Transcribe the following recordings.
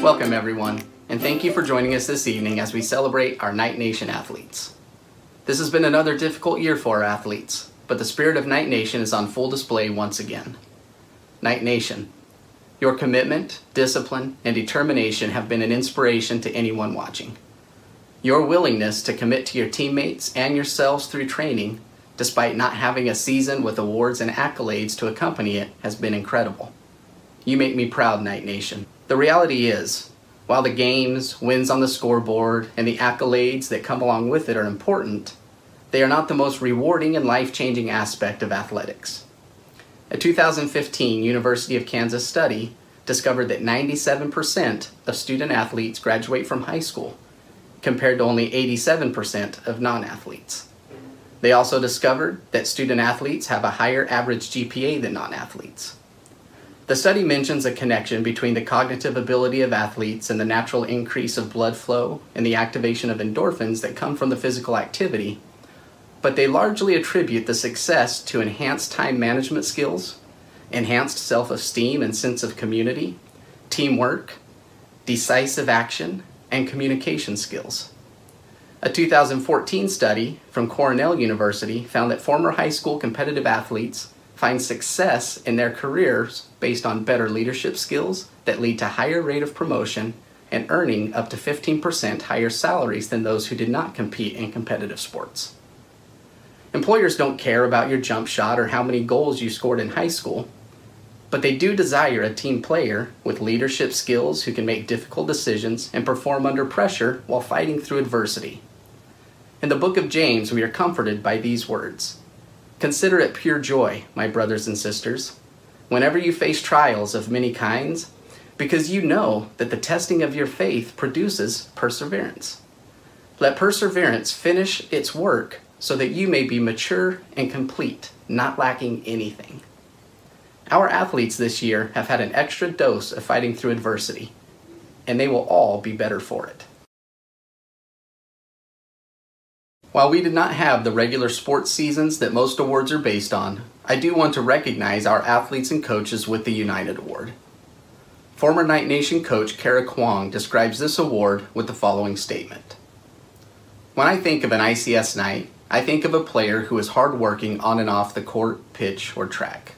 Welcome everyone, and thank you for joining us this evening as we celebrate our Knight Nation athletes. This has been another difficult year for our athletes, but the spirit of Knight Nation is on full display once again. Knight Nation, your commitment, discipline, and determination have been an inspiration to anyone watching. Your willingness to commit to your teammates and yourselves through training, despite not having a season with awards and accolades to accompany it, has been incredible. You make me proud, Knight Nation. The reality is, while the games, wins on the scoreboard, and the accolades that come along with it are important, they are not the most rewarding and life-changing aspect of athletics. A 2015 University of Kansas study discovered that 97% of student athletes graduate from high school, compared to only 87% of non-athletes. They also discovered that student athletes have a higher average GPA than non-athletes. The study mentions a connection between the cognitive ability of athletes and the natural increase of blood flow and the activation of endorphins that come from the physical activity, but they largely attribute the success to enhanced time management skills, enhanced self-esteem and sense of community, teamwork, decisive action, and communication skills. A 2014 study from Cornell University found that former high school competitive athletes find success in their careers based on better leadership skills that lead to higher rate of promotion and earning up to 15% higher salaries than those who did not compete in competitive sports. Employers don't care about your jump shot or how many goals you scored in high school, but they do desire a team player with leadership skills who can make difficult decisions and perform under pressure while fighting through adversity. In the book of James, we are comforted by these words. Consider it pure joy, my brothers and sisters, whenever you face trials of many kinds, because you know that the testing of your faith produces perseverance. Let perseverance finish its work so that you may be mature and complete, not lacking anything. Our athletes this year have had an extra dose of fighting through adversity, and they will all be better for it. While we did not have the regular sports seasons that most awards are based on, I do want to recognize our athletes and coaches with the United Award. Former Knight Nation coach Kara Kwong describes this award with the following statement. When I think of an ICS Knight, I think of a player who is hardworking on and off the court, pitch, or track.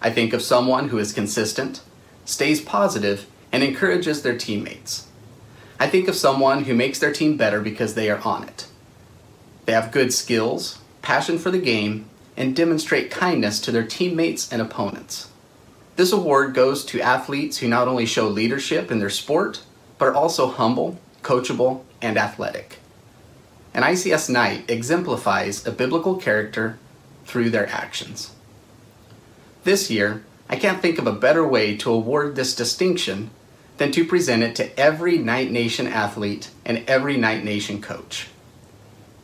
I think of someone who is consistent, stays positive, and encourages their teammates. I think of someone who makes their team better because they are on it. They have good skills, passion for the game, and demonstrate kindness to their teammates and opponents. This award goes to athletes who not only show leadership in their sport, but are also humble, coachable, and athletic. An ICS Knight exemplifies a biblical character through their actions. This year, I can't think of a better way to award this distinction than to present it to every Knight Nation athlete and every Knight Nation coach.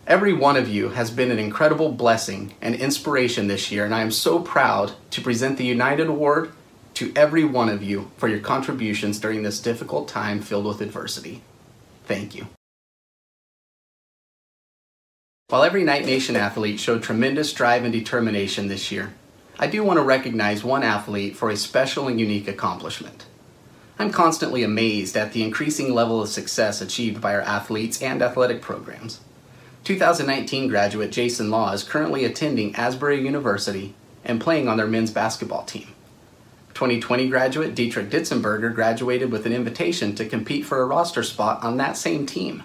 Every one of you has been an incredible blessing and inspiration this year, and I am so proud to present the United Award to every one of you for your contributions during this difficult time filled with adversity. Thank you. While every Knight Nation athlete showed tremendous drive and determination this year, I do want to recognize one athlete for a special and unique accomplishment. I'm constantly amazed at the increasing level of success achieved by our athletes and athletic programs. 2019 graduate Jason Law is currently attending Asbury University and playing on their men's basketball team. 2020 graduate Dietrich Ditzenberger graduated with an invitation to compete for a roster spot on that same team.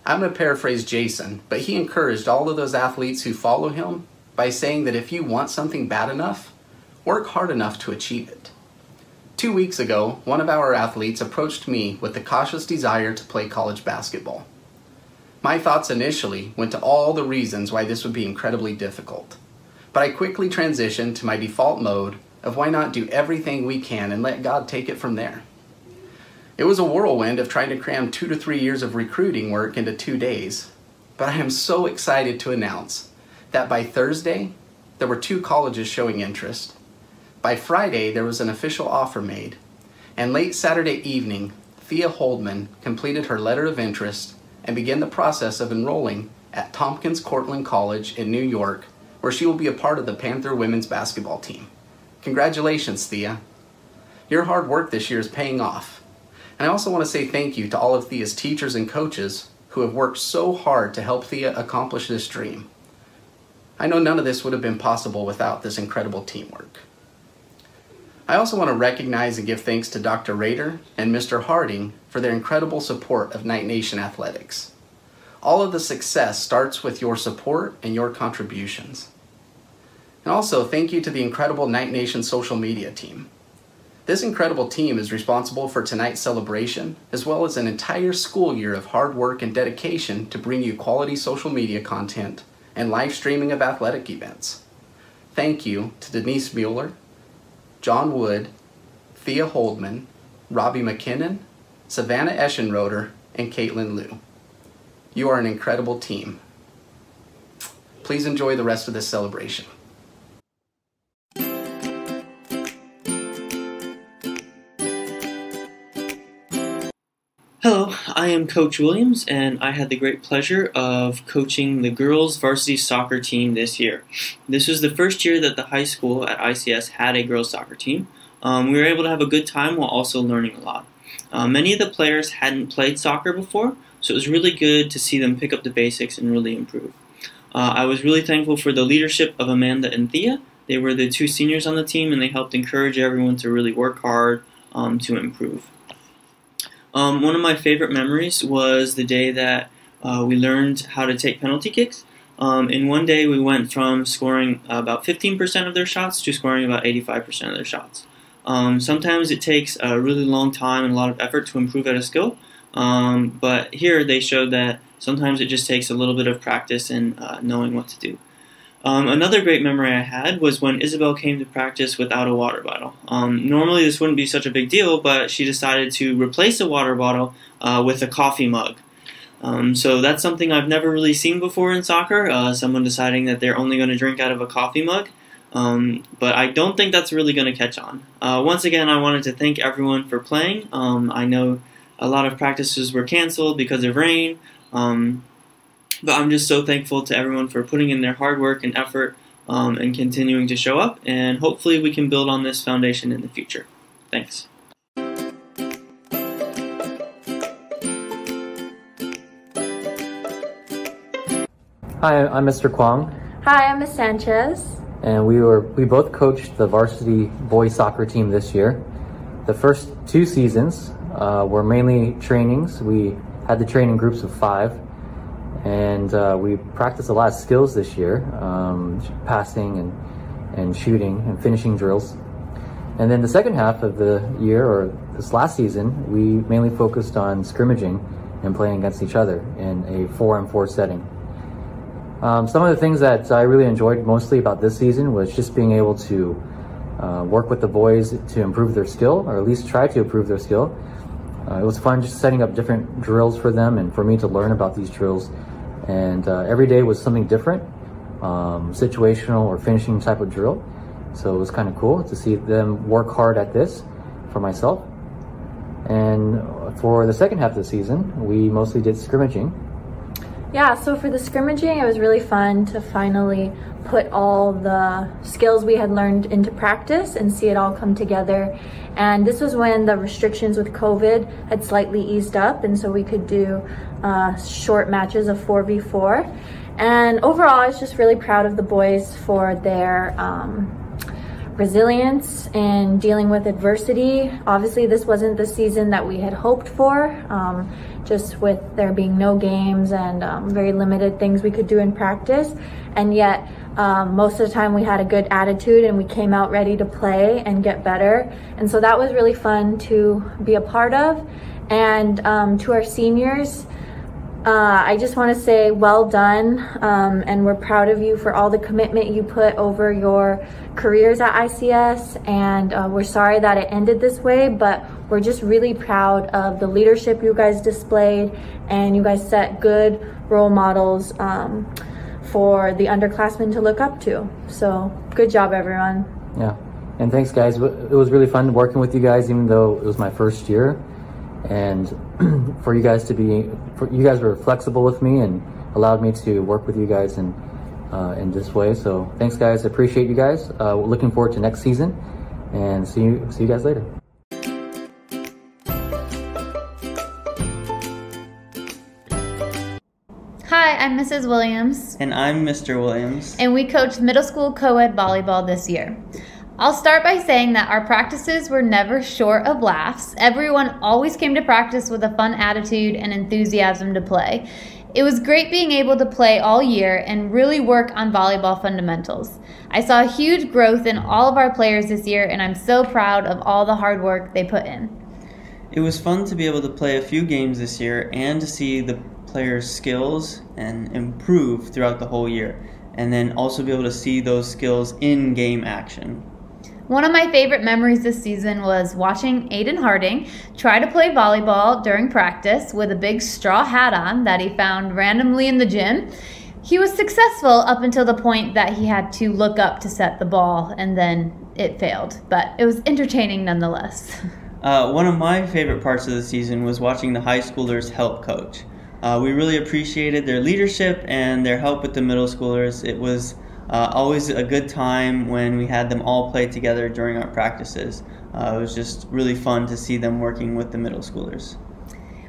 I'm going to paraphrase Jason, but he encouraged all of those athletes who follow him by saying that if you want something bad enough, work hard enough to achieve it. 2 weeks ago, one of our athletes approached me with the cautious desire to play college basketball. My thoughts initially went to all the reasons why this would be incredibly difficult, but I quickly transitioned to my default mode of why not do everything we can and let God take it from there. It was a whirlwind of trying to cram 2 to 3 years of recruiting work into 2 days, but I am so excited to announce that by Thursday, there were 2 colleges showing interest. By Friday, there was an official offer made, and late Saturday evening, Thea Holdman completed her letter of interest and began the process of enrolling at Tompkins Cortland College in New York, where she will be a part of the Panther women's basketball team. Congratulations, Thea. Your hard work this year is paying off. And I also want to say thank you to all of Thea's teachers and coaches who have worked so hard to help Thea accomplish this dream. I know none of this would have been possible without this incredible teamwork. I also want to recognize and give thanks to Dr. Rader and Mr. Harding for their incredible support of Knight Nation athletics. All of the success starts with your support and your contributions. And also, thank you to the incredible Knight Nation social media team. This incredible team is responsible for tonight's celebration, as well as an entire school year of hard work and dedication to bring you quality social media content and live streaming of athletic events. Thank you to Denise Mueller, John Wood, Thea Holdman, Robbie McKinnon, Savannah Eschenroder, and Caitlin Liu. You are an incredible team. Please enjoy the rest of this celebration. Hello, I am Coach Williams, and I had the great pleasure of coaching the girls varsity soccer team this year. This was the first year that the high school at ICS had a girls soccer team. We were able to have a good time while also learning a lot. Many of the players hadn't played soccer before, so it was really good to see them pick up the basics and really improve. I was really thankful for the leadership of Amanda and Thea. They were the two seniors on the team, and they helped encourage everyone to really work hard to improve. One of my favorite memories was the day that we learned how to take penalty kicks. In one day we went from scoring about 15% of their shots to scoring about 85% of their shots. Sometimes it takes a really long time and a lot of effort to improve at a skill, but here they showed that sometimes it just takes a little bit of practice and knowing what to do. Another great memory I had was when Isabel came to practice without a water bottle. Normally this wouldn't be such a big deal, but she decided to replace a water bottle with a coffee mug. So that's something I've never really seen before in soccer, someone deciding that they're only going to drink out of a coffee mug. But I don't think that's really going to catch on. Once again, I wanted to thank everyone for playing. I know a lot of practices were canceled because of rain. But I'm just so thankful to everyone for putting in their hard work and effort and continuing to show up, and hopefully we can build on this foundation in the future. Thanks. Hi, I'm Mr. Kwong. Hi, I'm Ms. Sanchez. And we both coached the varsity boys soccer team this year. The first 2 seasons were mainly trainings. We had the training groups of 5. And we practiced a lot of skills this year, passing and shooting and finishing drills. And then the second half of the year, or this last season, we mainly focused on scrimmaging and playing against each other in a 4-on-4 setting. Some of the things that I really enjoyed mostly about this season was just being able to work with the boys to improve their skill, or at least try to improve their skill. It was fun just setting up different drills for them and for me to learn about these drills. And every day was something different, situational or finishing type of drill. So it was kind of cool to see them work hard at this for myself. And for the second half of the season, we mostly did scrimmaging. Yeah, so for the scrimmaging, it was really fun to finally put all the skills we had learned into practice and see it all come together. And this was when the restrictions with COVID had slightly eased up, and so we could do short matches of 4v4. And overall, I was just really proud of the boys for their resilience in dealing with adversity. Obviously, this wasn't the season that we had hoped for, just with there being no games and very limited things we could do in practice. And yet, most of the time we had a good attitude and we came out ready to play and get better. And so that was really fun to be a part of. And to our seniors, I just want to say well done, and we're proud of you for all the commitment you put over your careers at ICS, and we're sorry that it ended this way, but we're just really proud of the leadership you guys displayed, and you guys set good role models for the underclassmen to look up to. So good job, everyone. Yeah, and thanks guys. It was really fun working with you guys, even though it was my first year. And for you guys you guys were flexible with me and allowed me to work with you guys in this way. So thanks guys, appreciate you guys. We're looking forward to next season, and see you guys later. I'm Mrs. Williams. And I'm Mr. Williams. And we coach middle school co-ed volleyball this year. I'll start by saying that our practices were never short of laughs. Everyone always came to practice with a fun attitude and enthusiasm to play. It was great being able to play all year and really work on volleyball fundamentals. I saw a huge growth in all of our players this year, and I'm so proud of all the hard work they put in. It was fun to be able to play a few games this year and to see the players' skills and improve throughout the whole year, and then also be able to see those skills in game action. One of my favorite memories this season was watching Aiden Harding try to play volleyball during practice with a big straw hat on that he found randomly in the gym. He was successful up until the point that he had to look up to set the ball, and then it failed, but it was entertaining nonetheless. One of my favorite parts of the season was watching the high schoolers help coach. We really appreciated their leadership and their help with the middle schoolers. It was always a good time when we had them all play together during our practices. It was just really fun to see them working with the middle schoolers.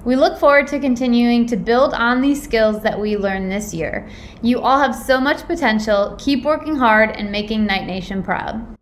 We look forward to continuing to build on these skills that we learned this year. You all have so much potential. Keep working hard and making Knight Nation proud.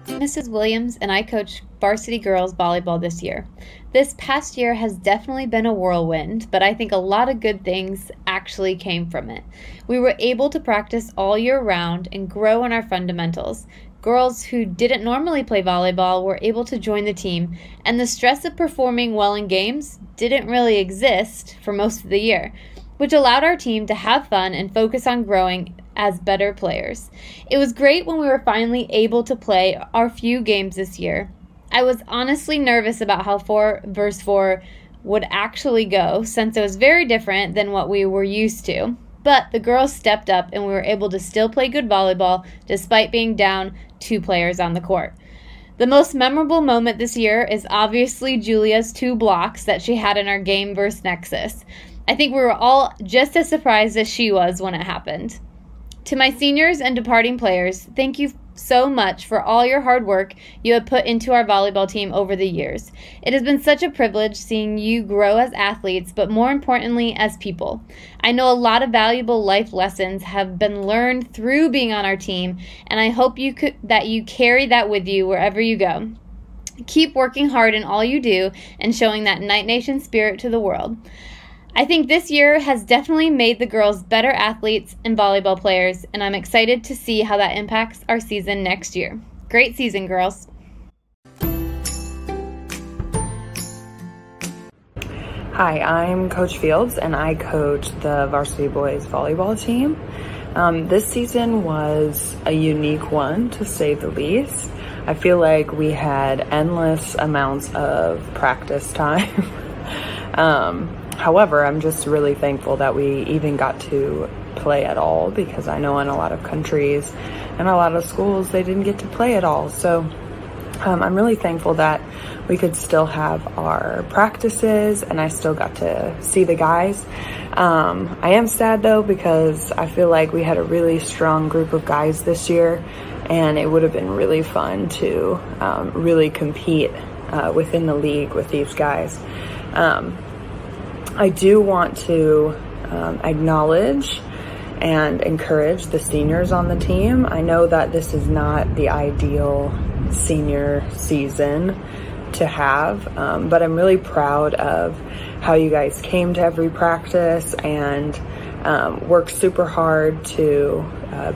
Mrs. Williams and I coach varsity girls volleyball this year. This past year has definitely been a whirlwind, but I think a lot of good things actually came from it. We were able to practice all year round and grow in our fundamentals. Girls who didn't normally play volleyball were able to join the team, and the stress of performing well in games didn't really exist for most of the year, which allowed our team to have fun and focus on growing as better players. It was great when we were finally able to play our few games this year. I was honestly nervous about how 4 versus 4 would actually go, since it was very different than what we were used to. But the girls stepped up and we were able to still play good volleyball despite being down 2 players on the court. The most memorable moment this year is obviously Julia's 2 blocks that she had in our game versus Nexus. I think we were all just as surprised as she was when it happened. To my seniors and departing players, thank you so much for all your hard work you have put into our volleyball team over the years. It has been such a privilege seeing you grow as athletes, but more importantly as people. I know a lot of valuable life lessons have been learned through being on our team, and I hope that you carry that with you wherever you go. Keep working hard in all you do and showing that Knight Nation spirit to the world. I think this year has definitely made the girls better athletes and volleyball players, and I'm excited to see how that impacts our season next year. Great season, girls. Hi, I'm Coach Fields, and I coach the varsity boys volleyball team. This season was a unique one, to say the least. I feel like we had endless amounts of practice time. However, I'm just really thankful that we even got to play at all, because I know in a lot of countries and a lot of schools they didn't get to play at all. So I'm really thankful that we could still have our practices and I still got to see the guys. I am sad though, because I feel like we had a really strong group of guys this year, and it would have been really fun to really compete within the league with these guys. I do want to acknowledge and encourage the seniors on the team. I know that this is not the ideal senior season to have, but I'm really proud of how you guys came to every practice and worked super hard to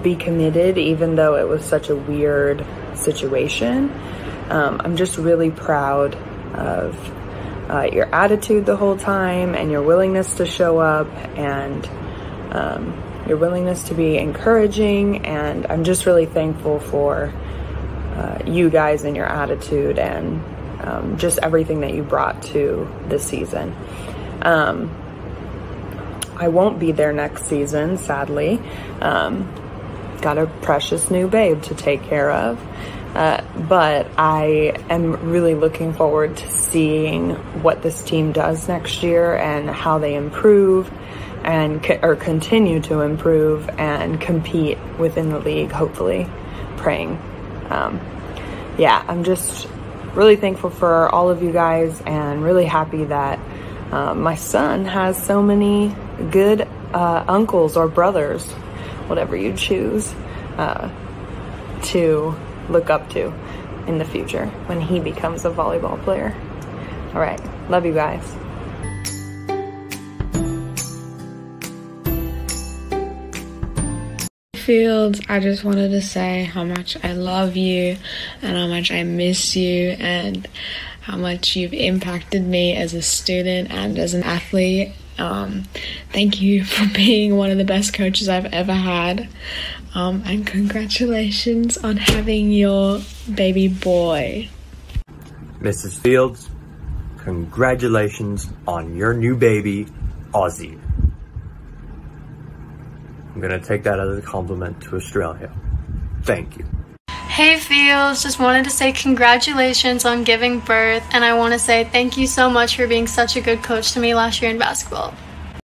be committed, even though it was such a weird situation. I'm just really proud of your attitude the whole time, and your willingness to show up, and your willingness to be encouraging, and I'm just really thankful for you guys and your attitude and just everything that you brought to this season. I won't be there next season, sadly. Got a precious new babe to take care of. But I am really looking forward to seeing what this team does next year and how they improve and continue to improve and compete within the league, hopefully, praying. Yeah, I'm just really thankful for all of you guys, and really happy that my son has so many good uncles or brothers, whatever you choose, to look up to in the future when he becomes a volleyball player. All right, love you guys. Fields, I just wanted to say how much I love you and how much I miss you and how much you've impacted me as a student and as an athlete. Thank you for being one of the best coaches I've ever had. And congratulations on having your baby boy. Mrs. Fields, congratulations on your new baby, Ozzy. I'm gonna take that as a compliment to Australia. Thank you. Hey Fields, just wanted to say congratulations on giving birth, and I want to say thank you so much for being such a good coach to me last year in basketball.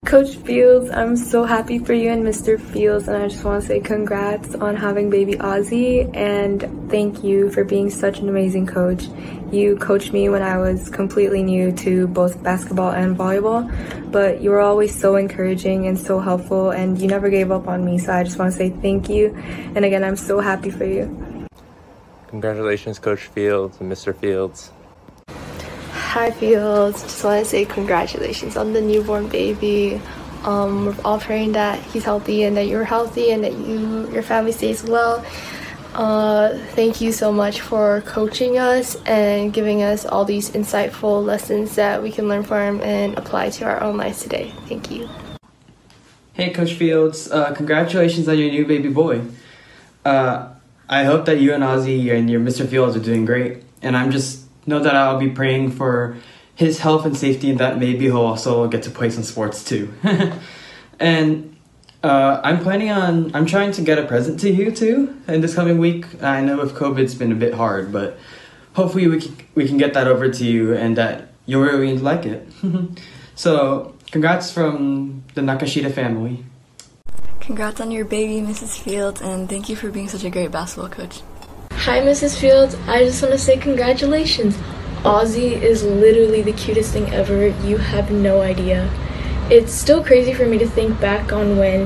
Coach Fields, I'm so happy for you and Mr. Fields, and I just want to say congrats on having baby Ozzy, and thank you for being such an amazing coach. You coached me when I was completely new to both basketball and volleyball, but you were always so encouraging and so helpful, and you never gave up on me, so I just want to say thank you, and again, I'm so happy for you. Congratulations, Coach Fields and Mr. Fields. Hi Fields, just want to say congratulations on the newborn baby. We're all praying that he's healthy and that you're healthy and that your family stays well. Thank you so much for coaching us and giving us all these insightful lessons that we can learn from and apply to our own lives today. Thank you. Hey Coach Fields, congratulations on your new baby boy. I hope that you and Ozzy and your Mr. Fields are doing great, and I'm just know that I'll be praying for his health and safety, and that maybe he'll also get to play some sports too. And I'm trying to get a present to you too in this coming week. I know with COVID's been a bit hard, but hopefully we can get that over to you and that you'll really like it. So congrats from the Nakashita family. Congrats on your baby, Mrs. Fields, and thank you for being such a great basketball coach. Hi Mrs. Fields, I just want to say congratulations. Ozzy is literally the cutest thing ever. You have no idea. It's still crazy for me to think back on when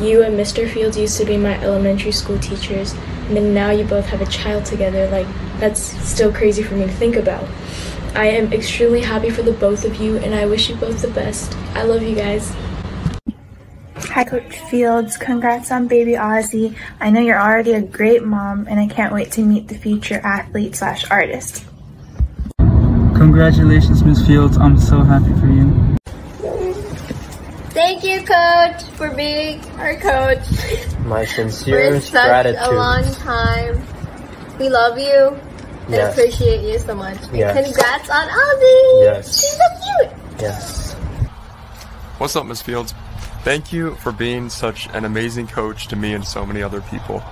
you and Mr. Fields used to be my elementary school teachers, and then now you both have a child together. Like, that's still crazy for me to think about. I am extremely happy for the both of you, and I wish you both the best. I love you guys. Hi Coach Fields, congrats on baby Ozzy. I know you're already a great mom, and I can't wait to meet the future athlete/artist. Congratulations, Ms. Fields. I'm so happy for you. Thank you, Coach, for being our coach. My sincerest gratitude. For such a long time. We love you and appreciate you so much. Yes. Congrats on Ozzy. Yes. She's so cute. Yes. What's up, Ms. Fields? Thank you for being such an amazing coach to me and so many other people.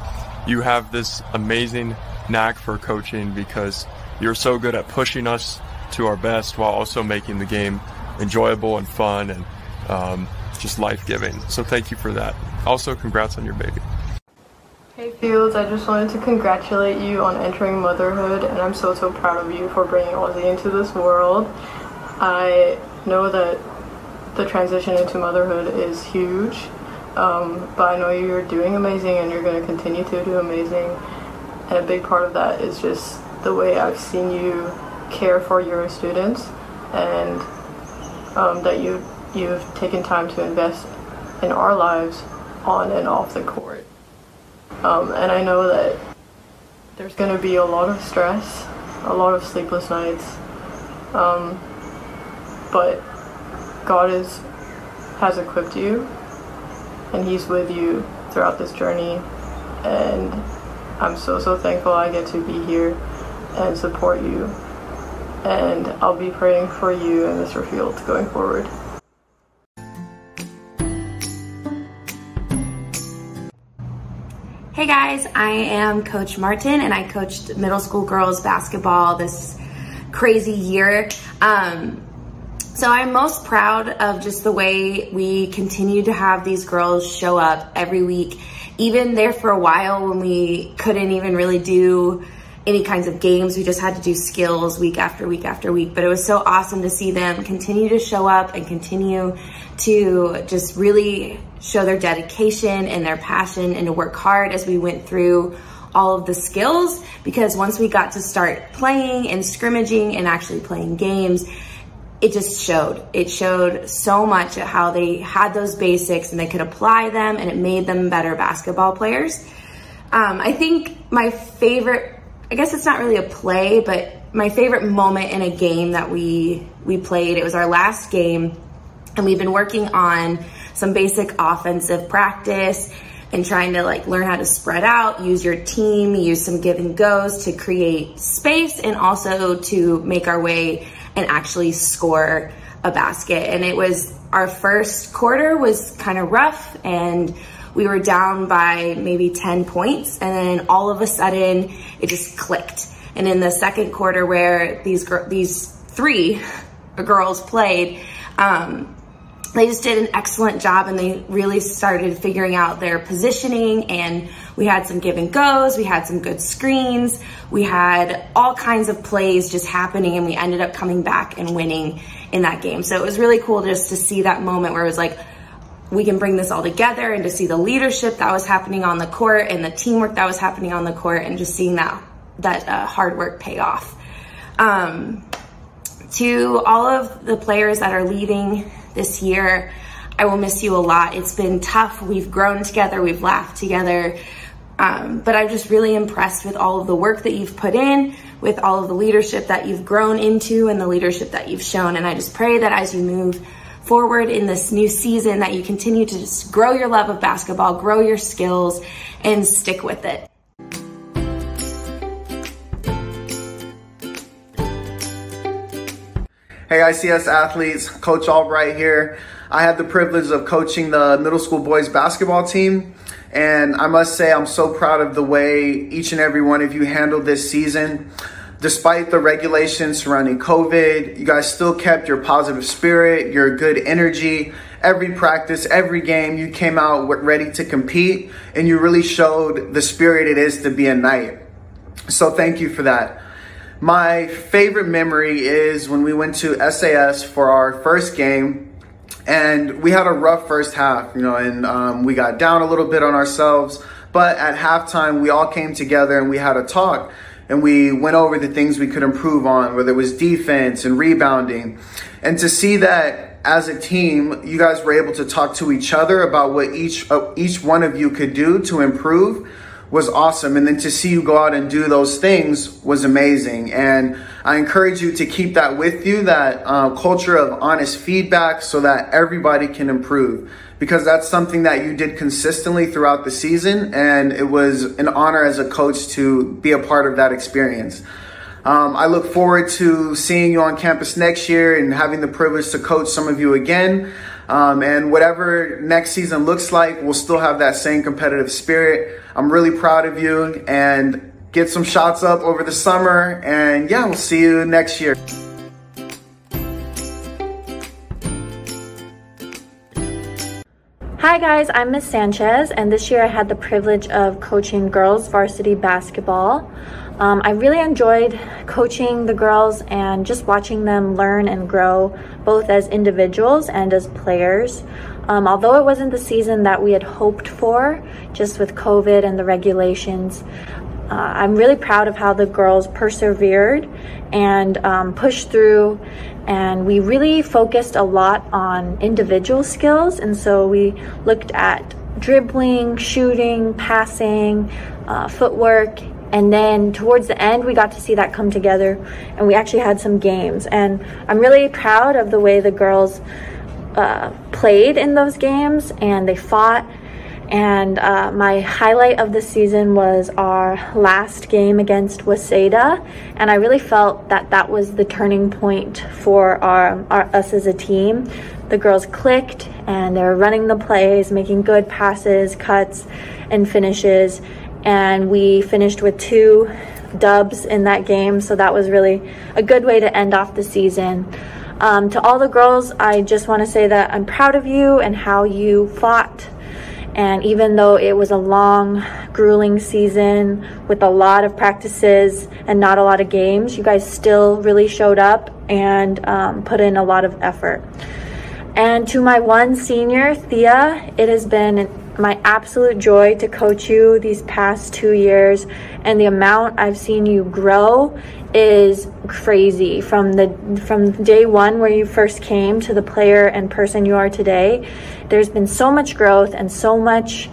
You have this amazing knack for coaching because you're so good at pushing us to our best while also making the game enjoyable and fun and just life-giving. So thank you for that. Also, congrats on your baby. Hey Fields, I just wanted to congratulate you on entering motherhood, and I'm so proud of you for bringing Ozzy into this world. I know that the transition into motherhood is huge, but I know you're doing amazing and you're going to continue to do amazing, and a big part of that is just the way I've seen you care for your students, and that you've taken time to invest in our lives on and off the court. And I know that there's going to be a lot of stress, a lot of sleepless nights, but God has equipped you, and He's with you throughout this journey, and I'm so thankful I get to be here and support you, and I'll be praying for you and Mr. Fields going forward. Hey guys, I am Coach Martin, and I coached middle school girls basketball this crazy year. So I'm most proud of just the way we continue to have these girls show up every week, even there for a while when we couldn't even really do any kinds of games. We just had to do skills week after week after week. But it was so awesome to see them continue to show up and continue to just really show their dedication and their passion and to work hard as we went through all of the skills, because once we got to start playing and scrimmaging and actually playing games, it just showed. It showed so much at how they had those basics and they could apply them, and it made them better basketball players. I think my favorite, I guess it's not really a play, but my favorite moment in a game that we played, it was our last game, and we've been working on some basic offensive practice and trying to like learn how to spread out, use your team, use some give and goes to create space and also to make our way and actually score a basket. And it was, our first quarter was kind of rough and we were down by maybe 10 points. And then all of a sudden it just clicked. And in the second quarter where these three girls played, they just did an excellent job and they really started figuring out their positioning, and we had some give and goes, we had some good screens, we had all kinds of plays just happening, and we ended up coming back and winning in that game. So it was really cool just to see that moment where it was like, we can bring this all together, and to see the leadership that was happening on the court and the teamwork that was happening on the court, and just seeing that hard work pay off. To all of the players that are leaving this year, I will miss you a lot. It's been tough. We've grown together, we've laughed together, but I'm just really impressed with all of the work that you've put in, with all of the leadership that you've grown into and the leadership that you've shown. And I just pray that as you move forward in this new season, that you continue to just grow your love of basketball, grow your skills, and stick with it. Hey ICS athletes, Coach Albright here. I had the privilege of coaching the middle school boys basketball team, and I must say I'm so proud of the way each and every one of you handled this season. Despite the regulations surrounding COVID, you guys still kept your positive spirit, your good energy. Every practice, every game, you came out ready to compete, and you really showed the spirit it is to be a Knight. So thank you for that. My favorite memory is when we went to SAS for our first game, and we had a rough first half, and we got down a little bit on ourselves, but at halftime we all came together and we had a talk, and we went over the things we could improve on, whether it was defense and rebounding. And to see that as a team, you guys were able to talk to each other about what each one of you could do to improve was awesome. And then to see you go out and do those things was amazing. And I encourage you to keep that with you, that culture of honest feedback, so that everybody can improve, because that's something that you did consistently throughout the season. And it was an honor as a coach to be a part of that experience. I look forward to seeing you on campus next year and having the privilege to coach some of you again. And whatever next season looks like, we'll still have that same competitive spirit. I'm really proud of you, and get some shots up over the summer. And yeah, we'll see you next year. Hi guys, I'm Miss Sanchez, and this year I had the privilege of coaching girls varsity basketball. I really enjoyed coaching the girls and just watching them learn and grow, both as individuals and as players. Although it wasn't the season that we had hoped for, just with COVID and the regulations, I'm really proud of how the girls persevered and pushed through, and we really focused a lot on individual skills. And so we looked at dribbling, shooting, passing, footwork. And then towards the end, we got to see that come together, and we actually had some games. And I'm really proud of the way the girls played in those games, and they fought. And my highlight of the season was our last game against Waseda, and I really felt that that was the turning point for us as a team. The girls clicked, and they were running the plays, making good passes, cuts, and finishes. And we finished with 2 dubs in that game, so that was really a good way to end off the season. To all the girls, I just want to say that I'm proud of you and how you fought And even though it was a long, grueling season with a lot of practices and not a lot of games, you guys still really showed up and put in a lot of effort. And to my one senior, Thea, it has been my absolute joy to coach you these past 2 years, and the amount I've seen you grow is crazy. From day one where you first came to the player and person you are today, there's been so much growth and so much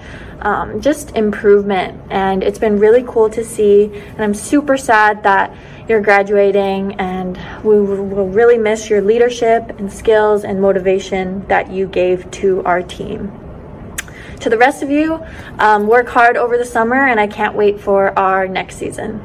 just improvement, and it's been really cool to see. And I'm super sad that you're graduating, and we will really miss your leadership and skills and motivation that you gave to our team. To the rest of you, work hard over the summer, and I can't wait for our next season.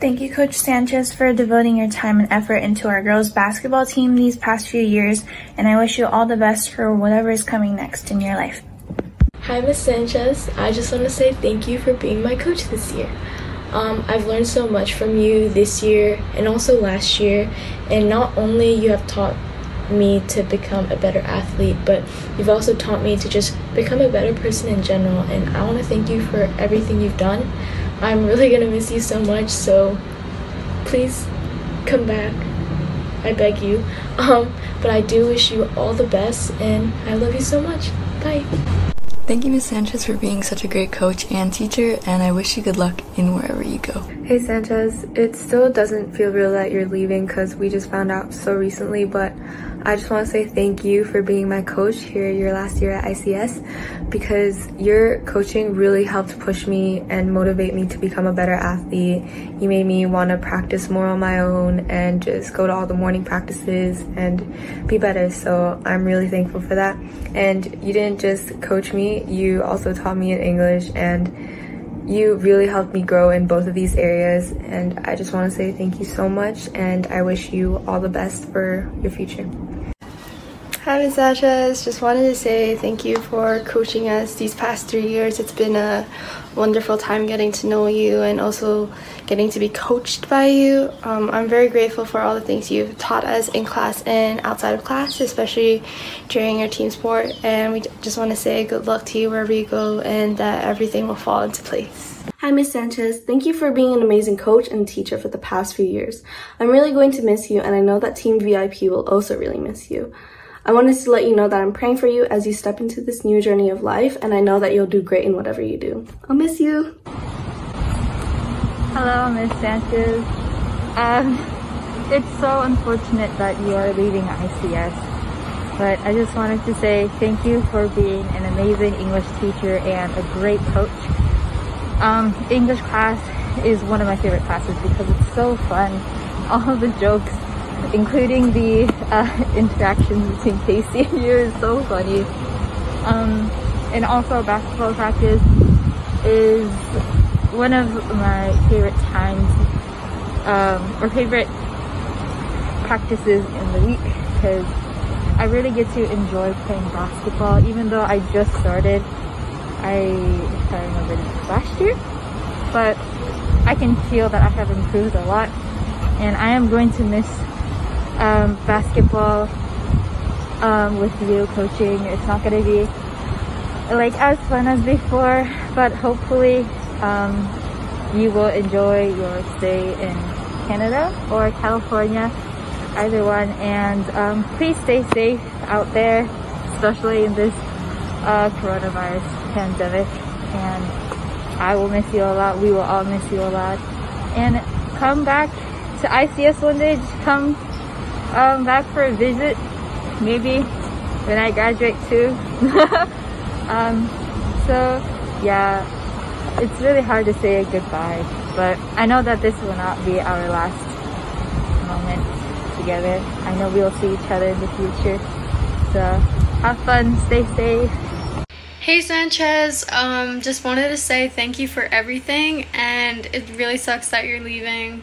Thank you, Coach Sanchez, for devoting your time and effort into our girls basketball team these past few years, and I wish you all the best for whatever is coming next in your life. Hi, Ms. Sanchez. I just want to say thank you for being my coach this year. I've learned so much from you this year and also last year, and not only you have taught me to become a better athlete, but you've also taught me to just become a better person in general, and I want to thank you for everything you've done. I'm really going to miss you so much, so please come back. I beg you. But I do wish you all the best, and I love you so much. Bye. Thank you, Ms. Sanchez, for being such a great coach and teacher, and I wish you good luck in wherever you go. Hey Sanchez, it still doesn't feel real that you're leaving because we just found out so recently, but I just want to say thank you for being my coach here your last year at ICS, because your coaching really helped push me and motivate me to become a better athlete. You made me want to practice more on my own and just go to all the morning practices and be better, so I'm really thankful for that. And you didn't just coach me, you also taught me in English, and you really helped me grow in both of these areas, and I just want to say thank you so much, and I wish you all the best for your future. Hi, Ms. Sanchez. Just wanted to say thank you for coaching us these past 3 years. It's been a wonderful time getting to know you and also getting to be coached by you. I'm very grateful for all the things you've taught us in class and outside of class, especially during your team sport. And we just want to say good luck to you wherever you go, and that everything will fall into place. Hi, Ms. Sanchez. Thank you for being an amazing coach and teacher for the past few years. I'm really going to miss you, and I know that Team VIP will also really miss you. I wanted to let you know that I'm praying for you as you step into this new journey of life, and I know that you'll do great in whatever you do. I'll miss you. Hello, Ms. Sanchez. It's so unfortunate that you are leaving ICS, but I just wanted to say thank you for being an amazing English teacher and a great coach. English class is one of my favorite classes because it's so fun. All of the jokes, including the interactions between Casey and you, is so funny. And also basketball practice is one of my favorite times, or favorite practices in the week, because I really get to enjoy playing basketball. Even though I just started, I remember last year, but I can feel that I have improved a lot, and I am going to miss basketball with you coaching. It's not going to be like as fun as before, but hopefully you will enjoy your stay in Canada or California, either one. And please stay safe out there, especially in this coronavirus pandemic. And I will miss you a lot. We will all miss you a lot. And come back to ICS one day. Just come back for a visit, maybe when I graduate too. So yeah, it's really hard to say goodbye, but I know that this will not be our last moment together. I know we'll see each other in the future, so have fun, stay safe. Hey Sanchez, just wanted to say thank you for everything, and it really sucks that you're leaving,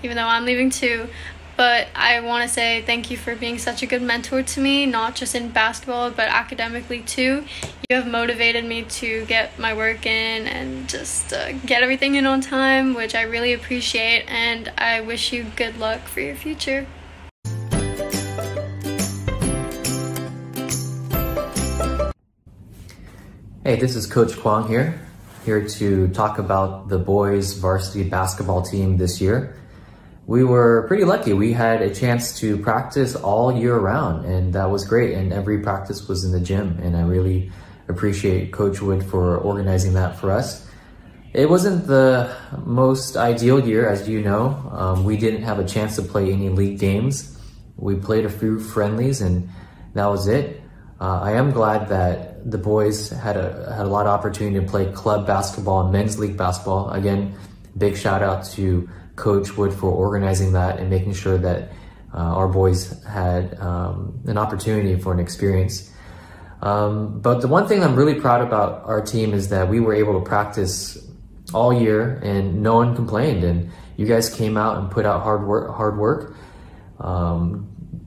even though I'm leaving too. But I want to say thank you for being such a good mentor to me, not just in basketball, but academically too. You have motivated me to get my work in and just get everything in on time, which I really appreciate, and I wish you good luck for your future. Hey, this is Coach Kwong here to talk about the boys varsity basketball team this year. We were pretty lucky. We had a chance to practice all year round, and that was great. And every practice was in the gym, and I really appreciate Coach Wood for organizing that for us. It wasn't the most ideal year, as you know. We didn't have a chance to play any league games. We played a few friendlies, and that was it. I am glad that the boys had a lot of opportunity to play club basketball and men's league basketball. Again, big shout out to Coach Wood for organizing that and making sure that our boys had an opportunity for an experience. But the one thing I'm really proud about our team is that we were able to practice all year and no one complained, and you guys came out and put out hard work,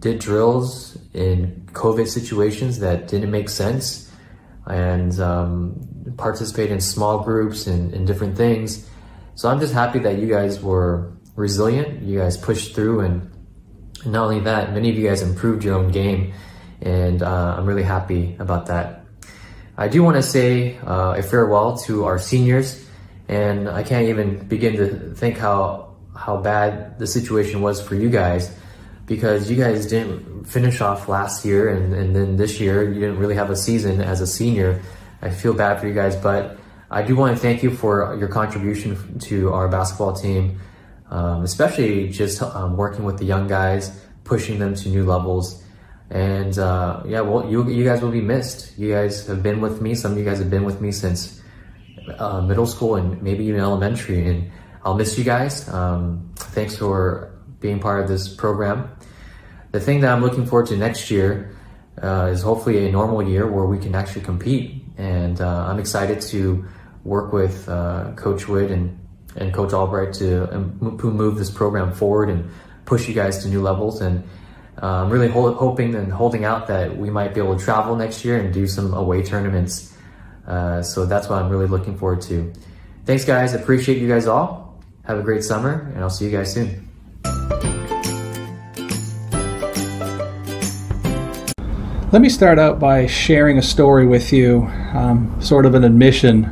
did drills in COVID situations that didn't make sense, and participated in small groups and different things. So I'm just happy that you guys were resilient, you guys pushed through, and not only that, many of you guys improved your own game, and I'm really happy about that. I do want to say a farewell to our seniors, and I can't even begin to think how bad the situation was for you guys, because you guys didn't finish off last year, and then this year you didn't really have a season as a senior. I feel bad for you guys, but I do want to thank you for your contribution to our basketball team, especially just working with the young guys, pushing them to new levels. And yeah, well, you guys will be missed. You guys have been with me. Some of you guys have been with me since middle school and maybe even elementary, and I'll miss you guys. Thanks for being part of this program. The thing that I'm looking forward to next year is hopefully a normal year where we can actually compete. And I'm excited to work with Coach Wood and Coach Albright to move this program forward and push you guys to new levels. And I'm really hoping and holding out that we might be able to travel next year and do some away tournaments. So that's what I'm really looking forward to. Thanks, guys. Appreciate you guys all. Have a great summer, and I'll see you guys soon. Let me start out by sharing a story with you, sort of an admission.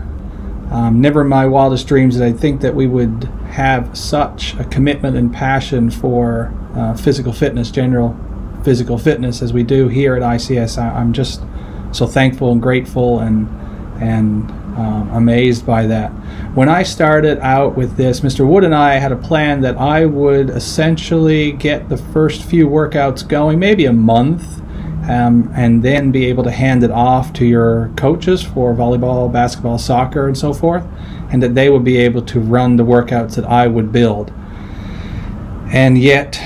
Never in my wildest dreams did I think that we would have such a commitment and passion for physical fitness, general physical fitness, as we do here at ICS. I'm just so thankful and grateful and amazed by that. When I started out with this, Mr. Wood and I had a plan that I would essentially get the first few workouts going, maybe a month, and then be able to hand it off to your coaches for volleyball, basketball, soccer, and so forth, and that they would be able to run the workouts that I would build. And yet,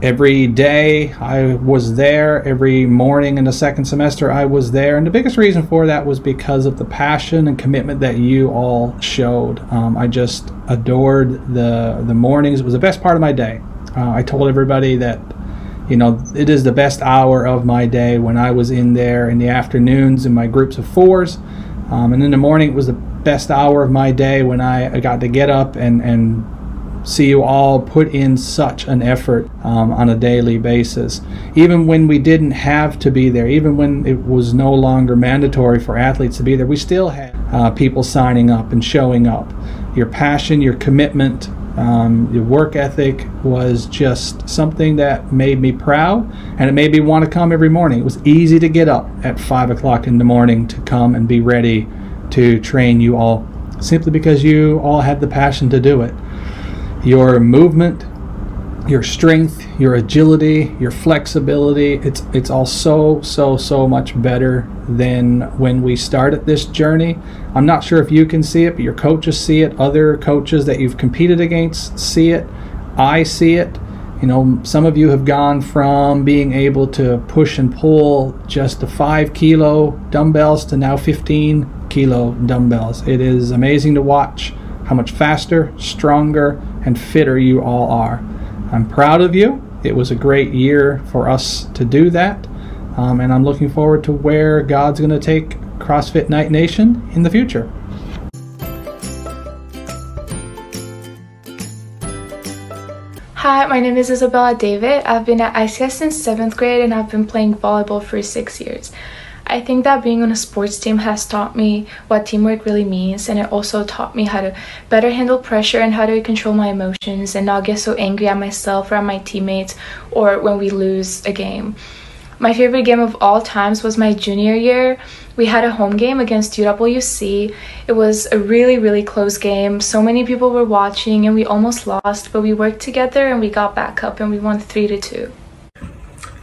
every day I was there, every morning in the second semester I was there, and the biggest reason for that was because of the passion and commitment that you all showed. I just adored the mornings. It was the best part of my day. I told everybody that, you know, it is the best hour of my day when I was in there in the afternoons in my groups of fours. And in the morning it was the best hour of my day when I got to get up and see you all put in such an effort on a daily basis. Even when we didn't have to be there, even when it was no longer mandatory for athletes to be there, we still had people signing up and showing up. Your passion, your commitment, your work ethic was just something that made me proud, and it made me want to come every morning. It was easy to get up at 5 o'clock in the morning to come and be ready to train you all, simply because you all had the passion to do it. Your movement, your strength, your agility, your flexibility, it's all so much better than when we started this journey. I'm not sure if you can see it, but your coaches see it, other coaches that you've competed against see it, I see it. You know, some of you have gone from being able to push and pull just the 5 kilo dumbbells to now 15 kilo dumbbells. It is amazing to watch how much faster, stronger, and fitter you all are. I'm proud of you. It was a great year for us to do that, and I'm looking forward to where God's going to take CrossFit Night Nation in the future. Hi, my name is Isabella David. I've been at ICS since 7th grade and I've been playing volleyball for 6 years. I think that being on a sports team has taught me what teamwork really means, and it also taught me how to better handle pressure and how to control my emotions and not get so angry at myself or at my teammates or when we lose a game. My favorite game of all times was my junior year. We had a home game against UWC. It was a really close game. So many people were watching and we almost lost, but we worked together and we got back up and we won 3-2.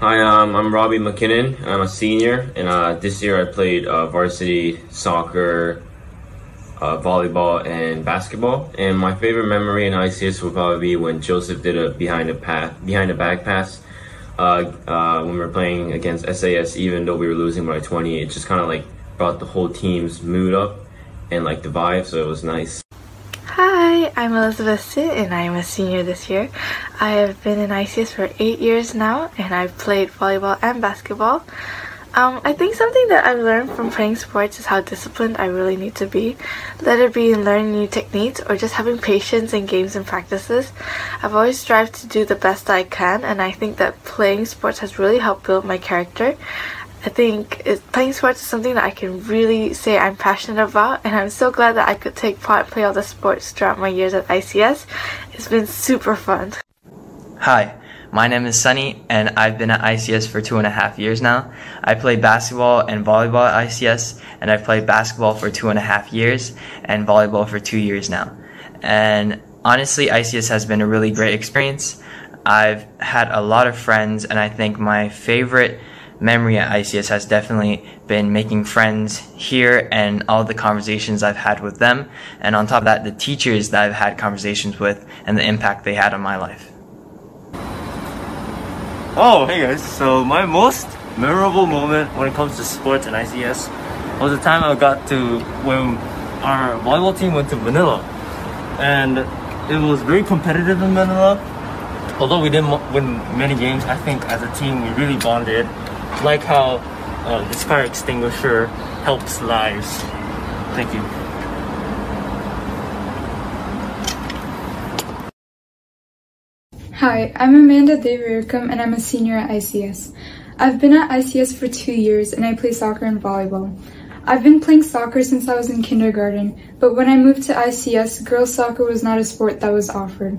Hi, I'm Robbie McKinnon. I'm a senior, and this year I played varsity soccer, volleyball, and basketball. And my favorite memory in ICS would probably be when Joseph did a behind the back pass when we were playing against SAS. Even though we were losing by 20, it just kind of like brought the whole team's mood up and like the vibe, so it was nice. Hi, I'm Elizabeth Sit and I'm a senior this year. I have been in ICS for 8 years now and I've played volleyball and basketball. I think something that I've learned from playing sports is how disciplined I really need to be. Let it be in learning new techniques or just having patience in games and practices. I've always strived to do the best I can, and I think that playing sports has really helped build my character. I think playing sports is something that I can really say I'm passionate about, and I'm so glad that I could take part and play all the sports throughout my years at ICS. It's been super fun. Hi, my name is Sunny, and I've been at ICS for 2.5 years now. I played basketball and volleyball at ICS, and I've played basketball for 2.5 years and volleyball for 2 years now. And honestly, ICS has been a really great experience. I've had a lot of friends, and I think my favorite memory at ICS has definitely been making friends here and all the conversations I've had with them, and on top of that, the teachers that I've had conversations with and the impact they had on my life. Oh, hey guys, so my most memorable moment when it comes to sports and ICS was the time I got to when our volleyball team went to Manila, and it was very competitive in Manila. Although we didn't win many games, I think as a team we really bonded. Like how this fire extinguisher helps lives. Thank you. Hi, I'm Amanda Devericum and I'm a senior at ICS. I've been at ICS for 2 years and I play soccer and volleyball. I've been playing soccer since I was in kindergarten, but when I moved to ICS, girls soccer was not a sport that was offered.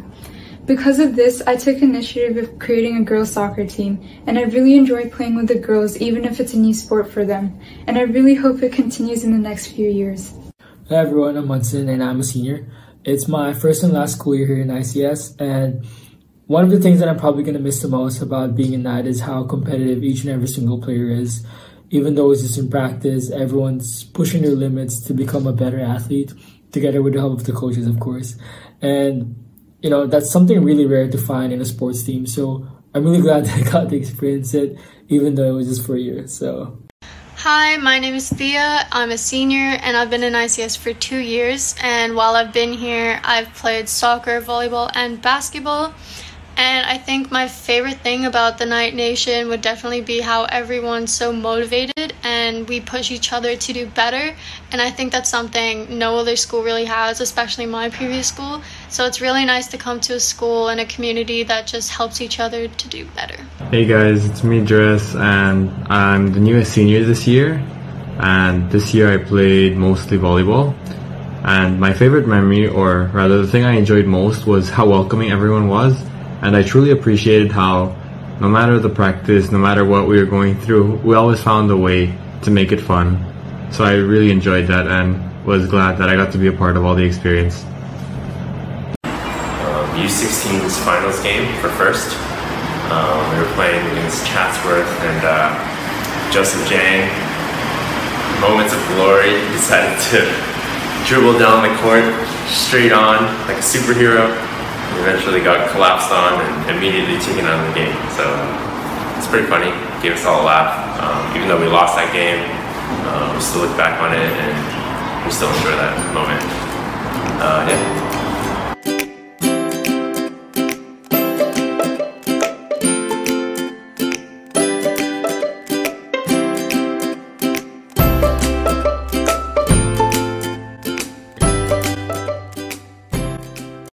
Because of this, I took initiative of creating a girls soccer team, and I really enjoy playing with the girls even if it's a new sport for them, and I really hope it continues in the next few years. Hi everyone, I'm Hudson and I'm a senior. It's my first and last school year here in ICS, and one of the things that I'm probably going to miss the most about being in that is how competitive each and every single player is. Even though it's just in practice, everyone's pushing their limits to become a better athlete, together with the help of the coaches, of course. And you know, that's something really rare to find in a sports team. So I'm really glad that I got to experience it, even though it was just for a year. So. Hi, my name is Thea. I'm a senior and I've been in ICS for 2 years. And while I've been here, I've played soccer, volleyball, and basketball. And I think my favorite thing about the Night Nation would definitely be how everyone's so motivated and we push each other to do better. And I think that's something no other school really has, especially my previous school. So it's really nice to come to a school and a community that just helps each other to do better. Hey guys, it's me, Dress, and I'm the newest senior this year. And this year I played mostly volleyball. And my favorite memory, or rather the thing I enjoyed most, was how welcoming everyone was. And I truly appreciated how, no matter the practice, no matter what we were going through, we always found a way to make it fun. So I really enjoyed that and was glad that I got to be a part of all the experience. U16's finals game for first. We were playing against Chatsworth and Joseph Jang. Moments of glory, decided to dribble down the court, straight on, like a superhero. Eventually got collapsed on and immediately taken out of the game. So it's pretty funny, gave us all a laugh. Even though we lost that game, we still look back on it and we still enjoy that moment. Yeah.